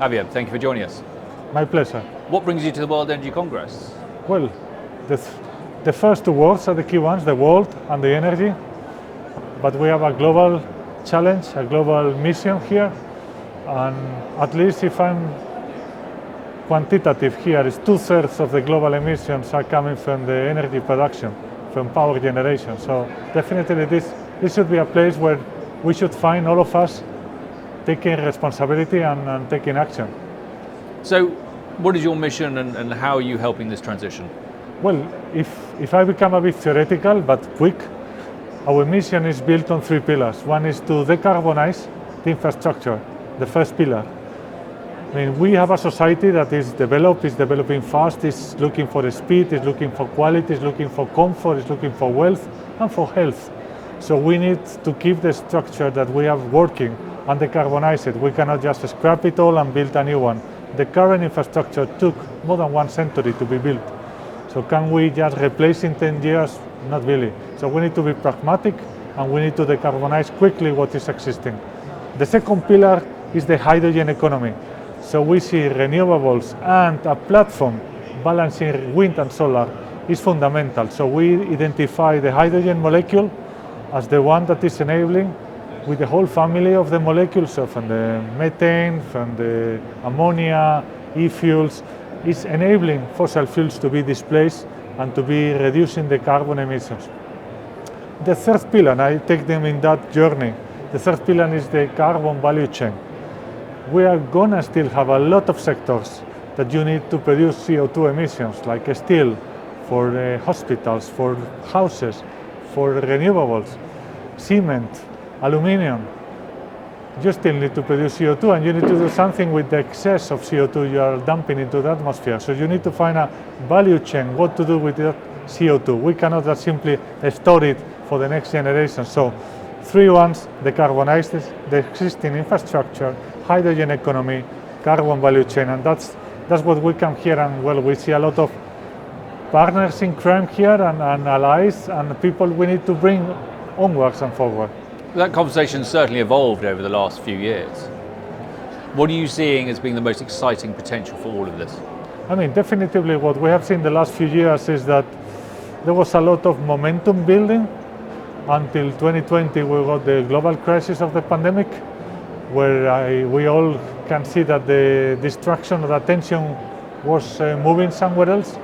Javier, thank you for joining us. My pleasure. What brings you to the World Energy Congress? Well, the first two words are the key ones, the world and the energy. But we have a global challenge, a global mission here. And at least if I'm quantitative here, is 2/3 of the global emissions are coming from the energy production, from power generation. So definitely this should be a place where we should find all of us taking responsibility and taking action. So what is your mission and how are you helping this transition? Well, if I become a bit theoretical but quick, our mission is built on 3 pillars. One is to decarbonize the infrastructure, the first pillar. I mean, we have a society that is developing fast, is looking for speed, is looking for quality, is looking for comfort, is looking for wealth and for health. So we need to keep the structure that we have working and decarbonize it. We cannot just scrap it all and build a new one. The current infrastructure took more than 1 century to be built. So can we just replace in 10 years? Not really. So we need to be pragmatic and we need to decarbonize quickly what is existing. The second pillar is the hydrogen economy. So we see renewables and a platform balancing wind and solar is fundamental. So we identify the hydrogen molecule as the one that is enabling with the whole family of the molecules, so from the methane, from the ammonia, e-fuels, is enabling fossil fuels to be displaced and to be reducing the carbon emissions. The third pillar, and I take them in that journey, the third pillar is the carbon value chain. We are gonna still have a lot of sectors that you need to produce CO2 emissions, like steel, for hospitals, for houses, for renewables, cement, aluminium. You still need to produce CO2 and you need to do something with the excess of CO2 you are dumping into the atmosphere. So you need to find a value chain, what to do with that CO2. We cannot just simply store it for the next generation. So 3 ones, decarbonize the existing infrastructure, hydrogen economy, carbon value chain, and that's what we come here and well, we see a lot of partners in crime here and allies and people we need to bring onwards and forward. That conversation certainly evolved over the last few years. What are you seeing as being the most exciting potential for all of this? I mean, definitely what we have seen the last few years is that there was a lot of momentum building until 2020. We got the global crisis of the pandemic, where we all can see that the distraction or the attention was moving somewhere else.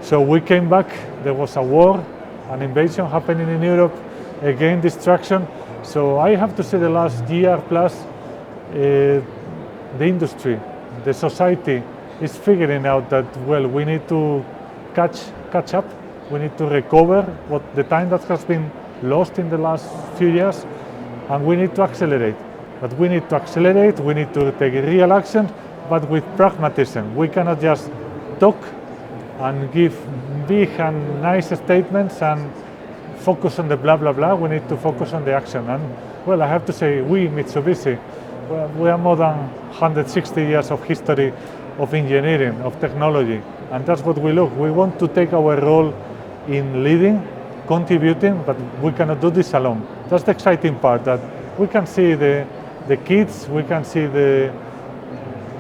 So we came back, there was a war, an invasion happening in Europe, again distraction. So I have to say the last year plus, the industry, the society is figuring out that, well, we need to catch up, we need to recover what the time that has been lost in the last few years, and we need to accelerate. But we need to accelerate, we need to take real action, but with pragmatism. We cannot just talk and give big and nice statements and focus on the blah, blah, blah. We need to focus on the action. And well, I have to say, we, Mitsubishi, we are more than 160 years of history of engineering, of technology. And that's what we look. We want to take our role in leading, contributing, but we cannot do this alone. That's the exciting part, that we can see the kids, we can see the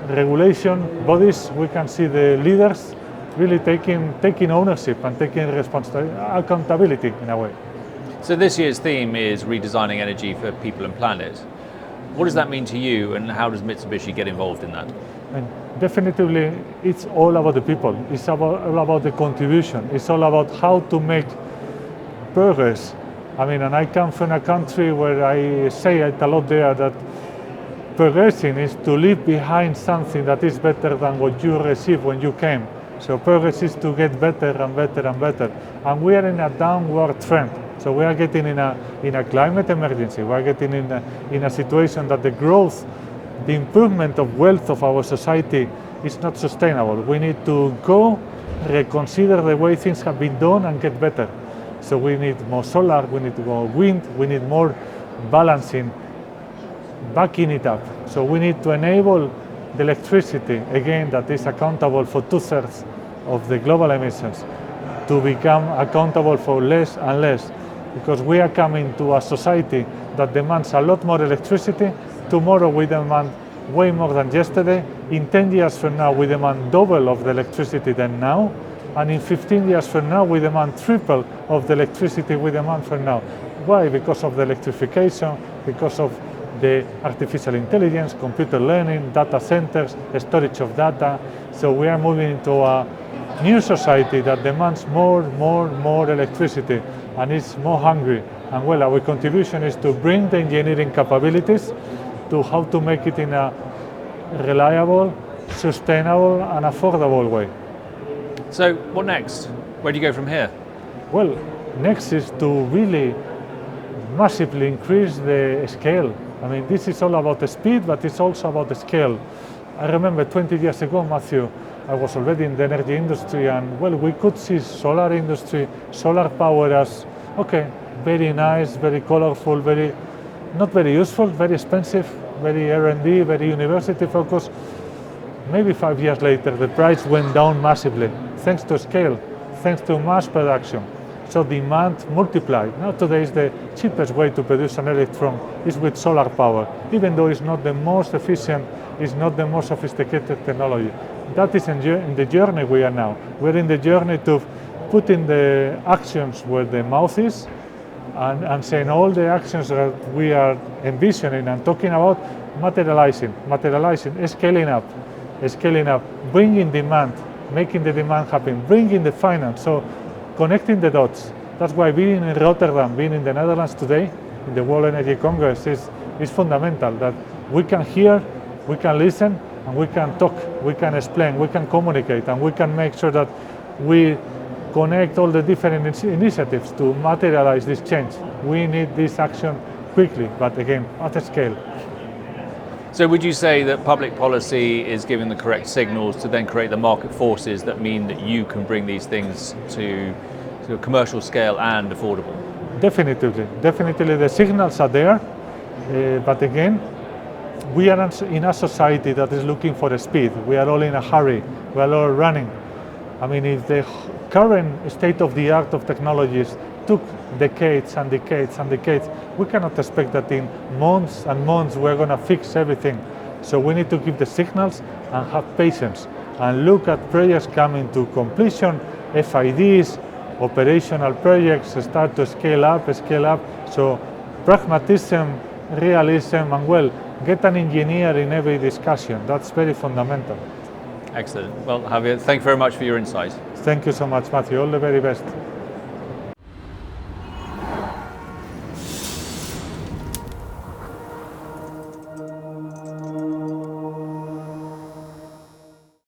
regulation bodies, we can see the leaders really taking ownership and taking accountability in a way. So this year's theme is redesigning energy for people and planet. What does that mean to you and how does Mitsubishi get involved in that? And definitely it's all about the people. It's all about the contribution. It's all about how to make progress. I mean, and I come from a country where I say it a lot there that progressing is to leave behind something that is better than what you received when you came. So progress is to get better and better and better. And we are in a downward trend. So we are getting in a climate emergency. We are getting in a situation that the growth, the improvement of wealth of our society is not sustainable. We need to go reconsider the way things have been done and get better. So we need more solar, we need more wind, we need more balancing, backing it up. So we need to enable the electricity, again, that is accountable for 2/3 of the global emissions, to become accountable for less and less, because we are coming to a society that demands a lot more electricity. Tomorrow we demand way more than yesterday. In 10 years from now, we demand double of the electricity than now. And in 15 years from now, we demand triple of the electricity we demand from now. Why? Because of the electrification, because of the artificial intelligence, computer learning, data centers, storage of data. So we are moving into a new society that demands more electricity and is more hungry. And well, our contribution is to bring the engineering capabilities to how to make it in a reliable, sustainable, and affordable way. So what next? Where do you go from here? Well, next is to really massively increase the scale. I mean, this is all about the speed, but it's also about the scale. I remember 20 years ago, Matthew, I was already in the energy industry, and well, we could see solar industry, solar power as, okay, very nice, very colorful, not very useful, very expensive, very R&D, very university focused. Maybe 5 years later, the price went down massively, thanks to scale, thanks to mass production. So demand multiplied. Now today is the cheapest way to produce an electron is with solar power, even though it's not the most efficient, it's not the most sophisticated technology. That is in the journey we are now. We're in the journey to put in the actions where the mouth is, and saying all the actions that we are envisioning and talking about, materializing, scaling up, bringing demand, making the demand happen, bringing the finance, so connecting the dots. That's why being in Rotterdam, being in the Netherlands today, in the World Energy Congress is fundamental, that we can hear, we can listen, and we can talk, we can explain, we can communicate, and we can make sure that we connect all the different initiatives to materialize this change. We need this action quickly, but again, at a scale. So would you say that public policy is giving the correct signals to then create the market forces that mean that you can bring these things to a commercial scale and affordable? Definitely the signals are there, but again, we are in a society that is looking for speed. We are all in a hurry, we are all running. I mean, if the current state of the art of technologies took decades and decades and decades, we cannot expect that in months and months we're going to fix everything. So we need to give the signals and have patience and look at projects coming to completion, FIDs, operational projects start to scale up. So pragmatism, realism, and well, get an engineer in every discussion. That's very fundamental. Excellent. Well, Javier, thank you very much for your insight. Thank you so much, Matthew. All the very best.